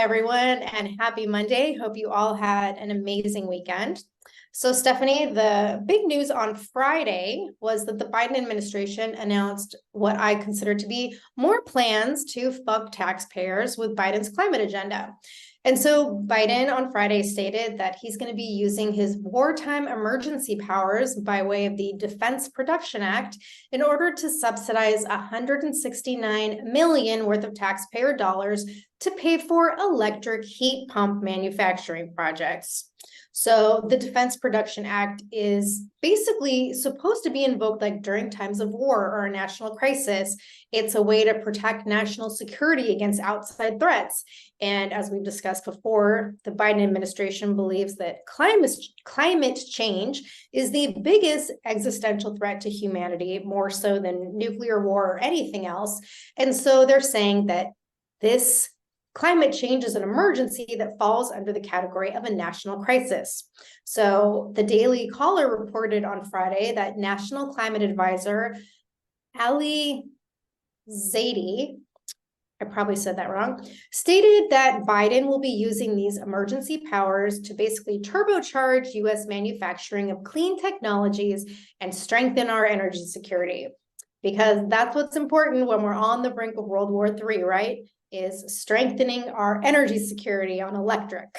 everyone, and happy Monday. Hope you all had an amazing weekend. So, Stephanie, the big news on Friday was that the Biden administration announced what I consider to be more plans to fuck taxpayers with Biden's climate agenda. And so Biden on Friday stated that he's going to be using his wartime emergency powers by way of the Defense Production Act in order to subsidize $169 million worth of taxpayer dollars to pay for electric heat pump manufacturing projects. So the Defense Production Act is basically supposed to be invoked like during times of war or a national crisis. It's a way to protect national security against outside threats. And as we've discussed before, the Biden administration believes that climate change is the biggest existential threat to humanity, more so than nuclear war or anything else. And so they're saying that this climate change is an emergency that falls under the category of a national crisis. So the Daily Caller reported on Friday that National Climate Advisor Ali Zaidi, I probably said that wrong, stated that Biden will be using these emergency powers to basically turbocharge U.S. manufacturing of clean technologies and strengthen our energy security. Because that's what's important when we're on the brink of World War III, right? Is strengthening our energy security on electric.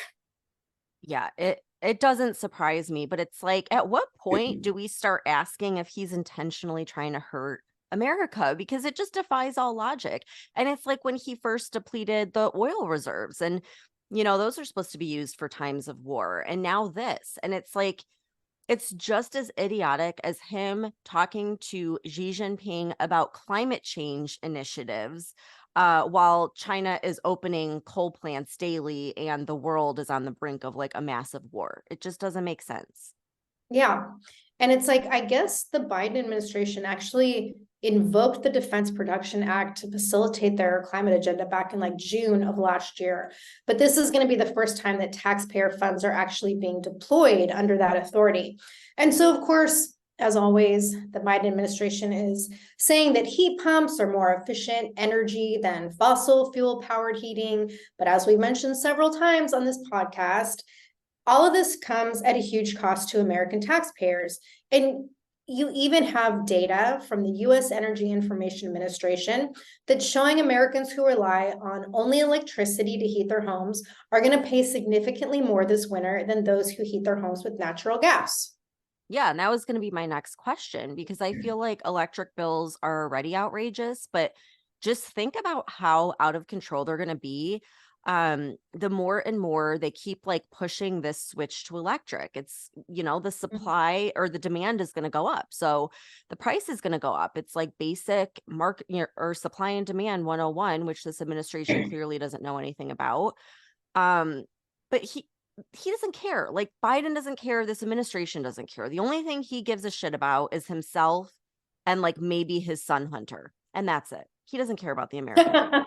Yeah, it doesn't surprise me, but it's like, at what point do we start asking if he's intentionally trying to hurt America? Because it just defies all logic. And it's like when he first depleted the oil reserves, and those are supposed to be used for times of war. And now this, and it's like, it's just as idiotic as him talking to Xi Jinping about climate change initiatives while China is opening coal plants daily and the world is on the brink of like a massive war. It just doesn't make sense. Yeah. And it's like, I guess the Biden administration actually invoked the Defense Production Act to facilitate their climate agenda back in like June of last year. But this is going to be the first time that taxpayer funds are actually being deployed under that authority. And so, of course, as always, the Biden administration is saying that heat pumps are more efficient energy than fossil fuel powered heating. But as we mentioned several times on this podcast, all of this comes at a huge cost to American taxpayers. And you even have data from the U.S. Energy Information Administration that's showing Americans who rely on only electricity to heat their homes are going to pay significantly more this winter than those who heat their homes with natural gas. Yeah, and that was going to be my next question, because I feel like electric bills are already outrageous, but just think about how out of control they're going to be. The more and more they keep like pushing this switch to electric, it's, the supply or the demand is going to go up. So the price is going to go up. It's like basic market or supply and demand 101, which this administration clearly doesn't know anything about. But he doesn't care. Like, Biden doesn't care. This administration doesn't care. The only thing he gives a shit about is himself and like maybe his son Hunter. And that's it. He doesn't care about the American.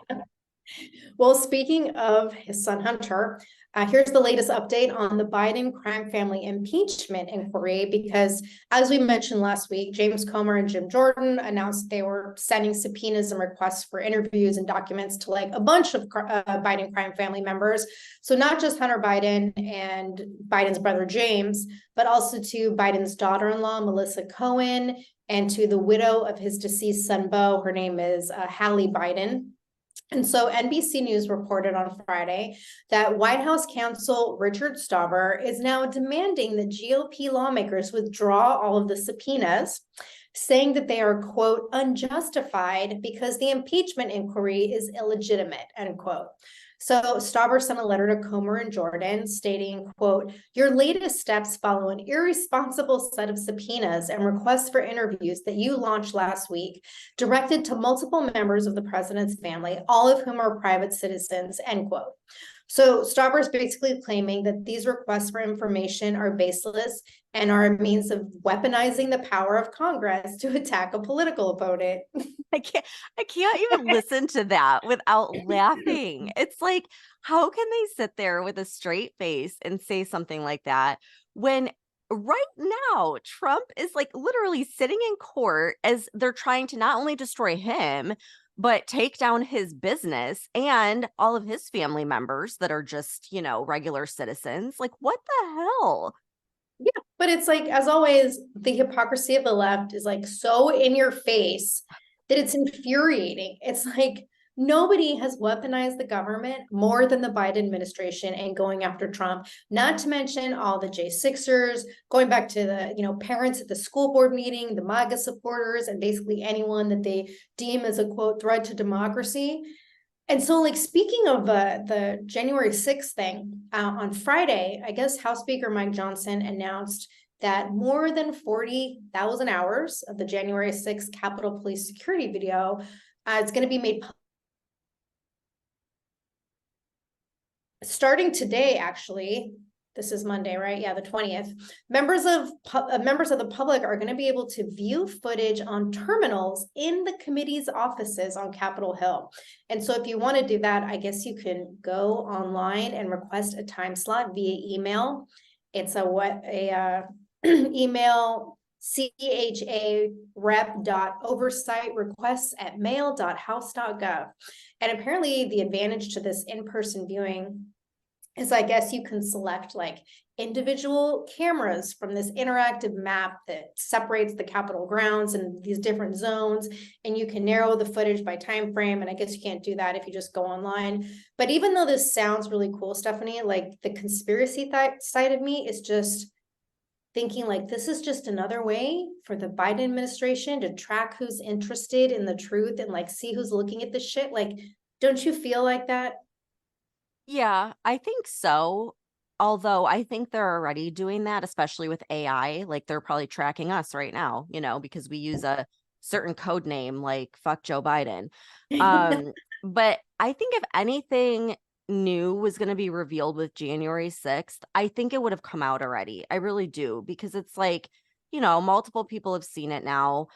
Well, speaking of his son Hunter, here's the latest update on the Biden crime family impeachment inquiry, because as we mentioned last week, James Comer and Jim Jordan announced they were sending subpoenas and requests for interviews and documents to like a bunch of Biden crime family members. So not just Hunter Biden and Biden's brother James, but also to Biden's daughter-in-law, Melissa Cohen, and to the widow of his deceased son, Beau. Her name is Hallie Biden. And so NBC News reported on Friday that White House counsel Richard Stauber is now demanding that GOP lawmakers withdraw all of the subpoenas, saying that they are, quote, unjustified because the impeachment inquiry is illegitimate, end quote. So Stauber sent a letter to Comer and Jordan stating, quote, your latest steps follow an irresponsible set of subpoenas and requests for interviews that you launched last week, directed to multiple members of the president's family, all of whom are private citizens, end quote. So Stauber is basically claiming that these requests for information are baseless and are a means of weaponizing the power of Congress to attack a political opponent. I can't even listen to that without laughing. It's like, how can they sit there with a straight face and say something like that when right now Trump is like literally sitting in court as they're trying to not only destroy him, but take down his business and all of his family members that are just, regular citizens. Like, what the hell? Yeah, but it's like, as always, the hypocrisy of the left is like so in your face that it's infuriating. It's like nobody has weaponized the government more than the Biden administration and going after Trump, not to mention all the J6ers, going back to the, parents at the school board meeting, the MAGA supporters, and basically anyone that they deem as a quote threat to democracy. And so, like, speaking of the January 6th thing, on Friday, I guess House Speaker Mike Johnson announced that more than 40,000 hours of the January 6th Capitol Police security video is going to be made starting today, actually. This is Monday, right? Yeah, the 20th. Members of the public are going to be able to view footage on terminals in the committee's offices on Capitol Hill. And so if you want to do that, I guess you can go online and request a time slot via email. It's email cha rep.oversight@mail.house.gov. And apparently the advantage to this in-person viewing is, I guess, you can select like individual cameras from this interactive map that separates the Capitol grounds and these different zones, and you can narrow the footage by time frame. And I guess you can't do that if you just go online. But even though this sounds really cool, Stephanie, like the conspiracy side of me is just thinking like this is just another way for the Biden administration to track who's interested in the truth and like see who's looking at this shit. Like, don't you feel like that? Yeah, I think so. Although I think they're already doing that, especially with AI. Like they're probably tracking us right now, because we use a certain code name like fuck Joe Biden. But I think if anything new was going to be revealed with January 6th, I think it would have come out already. I really do, because it's like, multiple people have seen it now.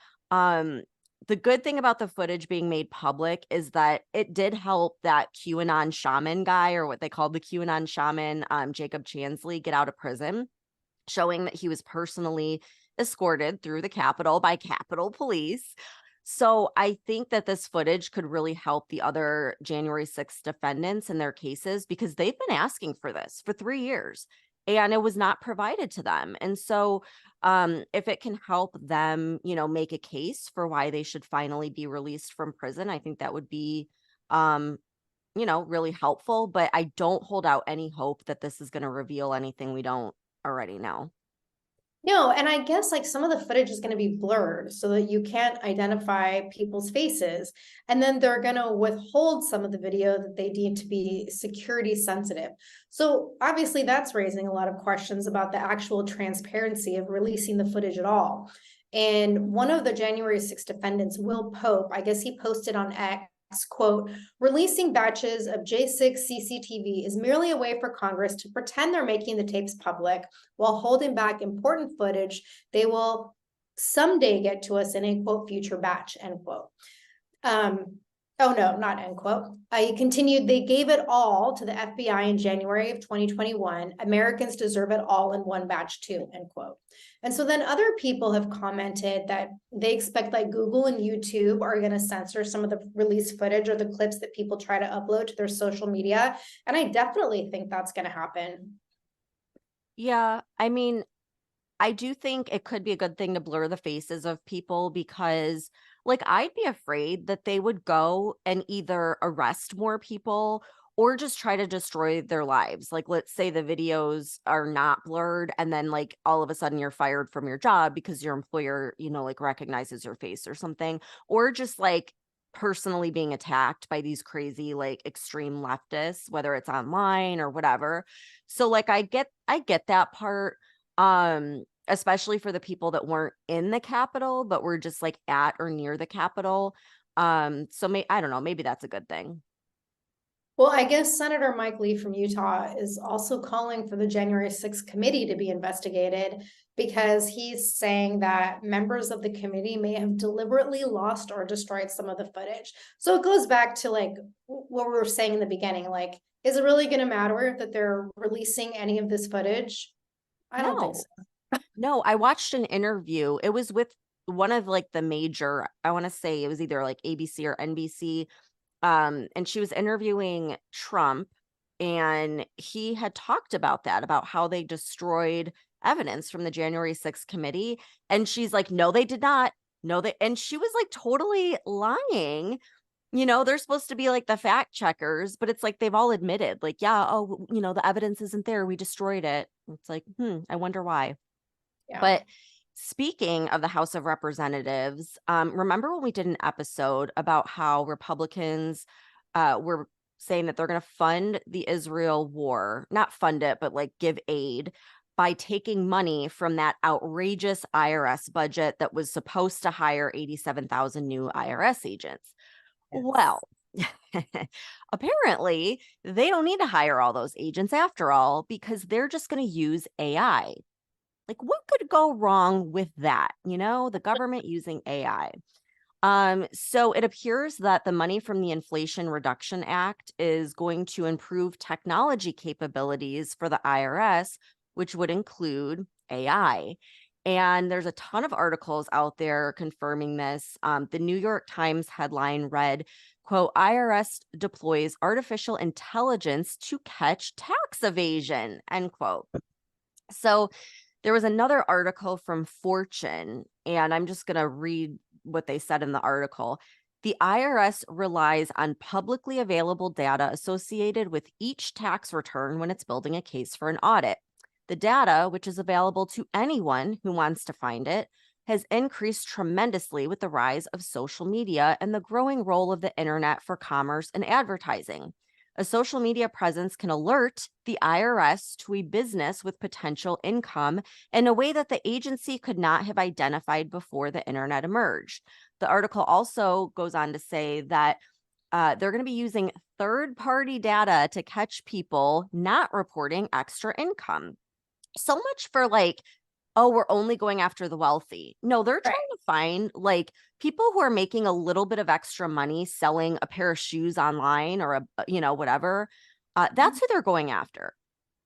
The good thing about the footage being made public is that it did help that QAnon shaman guy, or what they called the QAnon shaman, Jacob Chansley, get out of prison, showing that he was personally escorted through the Capitol by Capitol Police. So I think that this footage could really help the other January 6th defendants in their cases, because they've been asking for this for 3 years and it was not provided to them. And so if it can help them, make a case for why they should finally be released from prison, I think that would be, really helpful. But I don't hold out any hope that this is going to reveal anything we don't already know. No, and I guess like some of the footage is going to be blurred so that you can't identify people's faces. And then they're going to withhold some of the video that they deem to be security sensitive. So obviously that's raising a lot of questions about the actual transparency of releasing the footage at all. And one of the January 6th defendants, Will Pope, I guess he posted on X, quote, releasing batches of J6 CCTV is merely a way for Congress to pretend they're making the tapes public while holding back important footage they will someday get to us in a quote future batch, end quote. Oh no, not end quote. He continued, they gave it all to the FBI in January of 2021. Americans deserve it all in one batch too, end quote. And so then other people have commented that they expect like Google and YouTube are going to censor some of the released footage or the clips that people try to upload to their social media. And I definitely think that's going to happen. Yeah, I mean, I do think it could be a good thing to blur the faces of people, because like I'd be afraid that they would go and either arrest more people or just try to destroy their lives. Like let's say the videos are not blurred and then like all of a sudden you're fired from your job because your employer, like recognizes your face or something, or just like personally being attacked by these crazy like extreme leftists, whether it's online or whatever. So like I get that part. Especially for the people that weren't in the Capitol, but were just like at or near the Capitol. So I don't know, maybe that's a good thing. Well, I guess Senator Mike Lee from Utah is also calling for the January 6th committee to be investigated because he's saying that members of the committee may have deliberately lost or destroyed some of the footage. So it goes back to like what we were saying in the beginning, like, is it really going to matter that they're releasing any of this footage? I don't think No. so. No, I watched an interview. It was with one of like the major, I want to say it was either like ABC or NBC, and she was interviewing Trump, and he had talked about that, about how they destroyed evidence from the January 6th committee. And she's like, no, they did not. No, they, and she was like totally lying. They're supposed to be like the fact checkers, but it's like they've all admitted, like, yeah, oh, the evidence isn't there. We destroyed it. It's like, I wonder why. Yeah. But speaking of the House of Representatives, remember when we did an episode about how Republicans were saying that they're going to fund the Israel war, not fund it, but like give aid by taking money from that outrageous IRS budget that was supposed to hire 87,000 new IRS agents. Yes. Well, apparently they don't need to hire all those agents after all, because they're just going to use AI. Like, what could go wrong with that? The government using AI. So it appears that the money from the Inflation Reduction Act is going to improve technology capabilities for the IRS, which would include AI. And there's a ton of articles out there confirming this. The New York Times headline read, quote, IRS deploys artificial intelligence to catch tax evasion, end quote. So there was another article from Fortune, and I'm just going to read what they said in the article. The IRS relies on publicly available data associated with each tax return when it's building a case for an audit. The data, which is available to anyone who wants to find it, has increased tremendously with the rise of social media and the growing role of the internet for commerce and advertising. A social media presence can alert the IRS to a business with potential income in a way that the agency could not have identified before the internet emerged. The article also goes on to say that they're going to be using third-party data to catch people not reporting extra income. So much for like, oh, we're only going after the wealthy. No, they're trying to find like people who are making a little bit of extra money selling a pair of shoes online or whatever. That's who they're going after.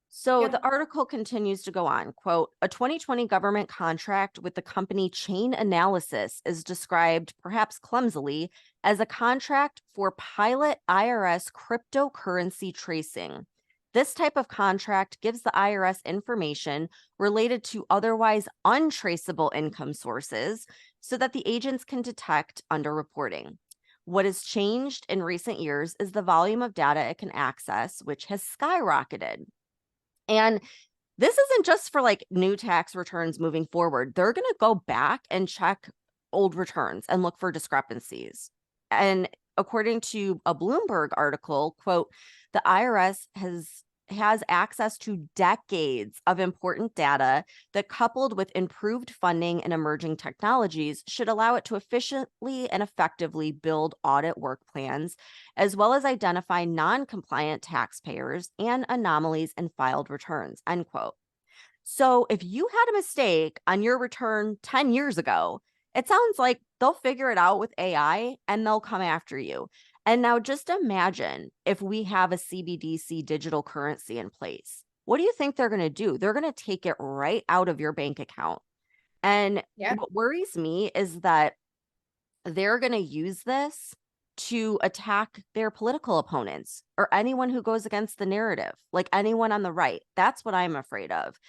So the article continues to go on, quote, a 2020 government contract with the company Chain Analysis is described, perhaps clumsily, as a contract for pilot IRS cryptocurrency tracing. This type of contract gives the IRS information related to otherwise untraceable income sources so that the agents can detect underreporting. What has changed in recent years is the volume of data it can access, which has skyrocketed. And this isn't just for like new tax returns moving forward. They're going to go back and check old returns and look for discrepancies. And according to a Bloomberg article, quote, the IRS has access to decades of important data that, coupled with improved funding and emerging technologies, should allow it to efficiently and effectively build audit work plans, as well as identify non-compliant taxpayers and anomalies in filed returns, end quote. So if you had a mistake on your return 10 years ago, it sounds like they'll figure it out with AI and they'll come after you. And now just imagine if we have a CBDC digital currency in place. What do you think they're going to do? They're going to take it right out of your bank account. And what worries me is that they're going to use this to attack their political opponents or anyone who goes against the narrative, like anyone on the right. That's what I'm afraid of.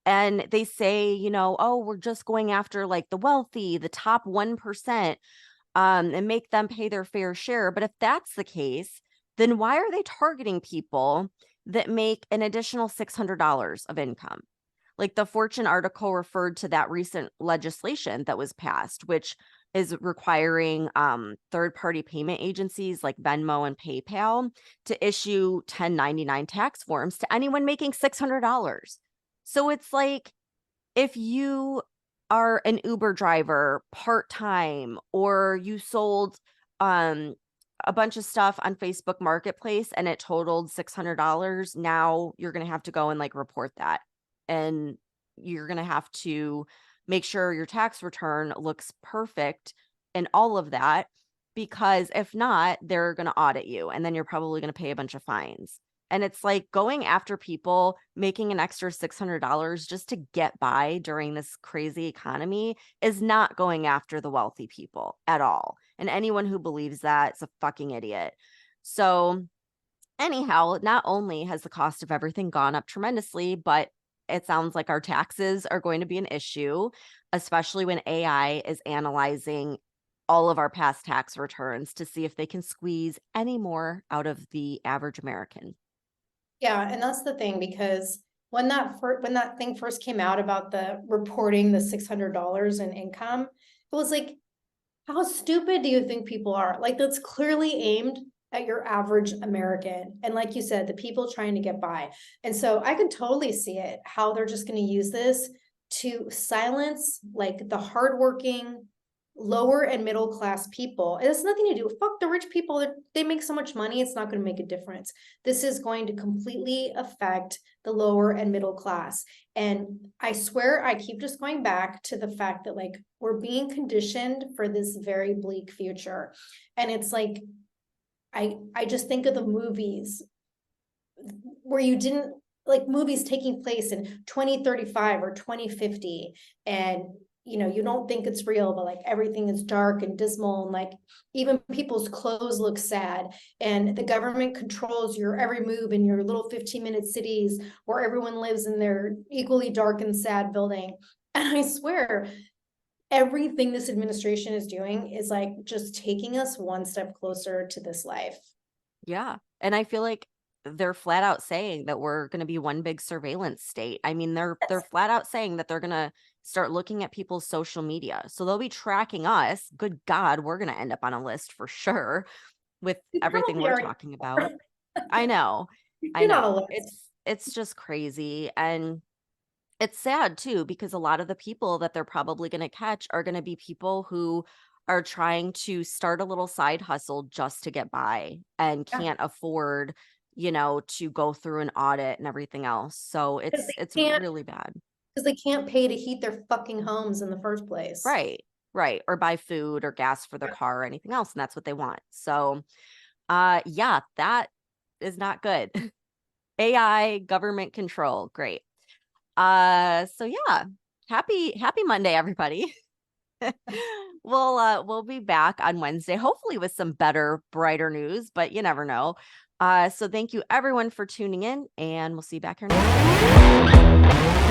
And they say, oh, we're just going after like the wealthy, the top 1%. And make them pay their fair share. But if that's the case, then why are they targeting people that make an additional $600 of income? Like the Fortune article referred to that recent legislation that was passed, which is requiring third-party payment agencies like Venmo and PayPal to issue 1099 tax forms to anyone making $600. So it's like, if you are an Uber driver part-time, or you sold a bunch of stuff on Facebook Marketplace and it totaled $600, now you're going to have to go and like report that. And you're going to have to make sure your tax return looks perfect and all of that, because if not, they're going to audit you and then you're probably going to pay a bunch of fines. And it's like going after people making an extra $600 just to get by during this crazy economy is not going after the wealthy people at all. And anyone who believes that is a fucking idiot. So anyhow, not only has the cost of everything gone up tremendously, but it sounds like our taxes are going to be an issue, especially when AI is analyzing all of our past tax returns to see if they can squeeze any more out of the average American. Yeah, and that's the thing, because when that thing first came out about the reporting the $600 in income, it was like, how stupid do you think people are? Like, that's clearly aimed at your average American. And like you said, the people trying to get by. And so I can totally see it, how they're just going to use this to silence like the hardworking, lower and middle class people. It has nothing to do with, fuck the rich people. They make so much money, it's not going to make a difference. This is going to completely affect the lower and middle class. And I swear, I keep just going back to the fact that like we're being conditioned for this very bleak future. And it's like, I just think of the movies where you didn't like movies taking place in 2035 or 2050, and you don't think it's real, but like everything is dark and dismal, and like even people's clothes look sad, and the government controls your every move in your little 15-minute cities where everyone lives in their equally dark and sad building. And I swear, everything this administration is doing is like just taking us one step closer to this life. Yeah. And I feel like they're flat out saying that we're going to be one big surveillance state. I mean, they're flat out saying that they're going to start looking at people's social media. So they'll be tracking us. Good God, we're going to end up on a list for sure with everything we're talking about. I know. I know. It's just crazy. And it's sad too, because a lot of the people that they're probably going to catch are going to be people who are trying to start a little side hustle just to get by and can't afford, to go through an audit and everything else. So it's really bad. Because they can't pay to heat their fucking homes in the first place. Right. Right. Or buy food or gas for their car or anything else. And that's what they want. So yeah, that is not good. AI government control. Great. So yeah, happy Monday, everybody. We'll be back on Wednesday, hopefully with some better, brighter news, but you never know. So thank you everyone for tuning in, and we'll see you back here next week.